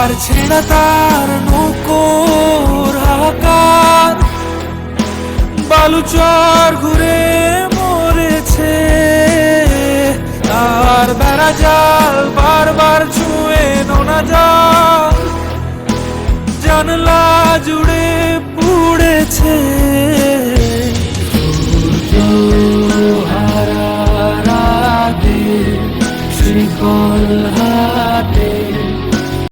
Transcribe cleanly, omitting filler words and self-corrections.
আর ছেঁড়া তার নৌকোর হাহাকার, বালুচর ঘুরে মরেছে। আর বেড়া জাল বারবার ছুঁয়ে নোনা জাল জানলা জুড়ে পুড়েছে।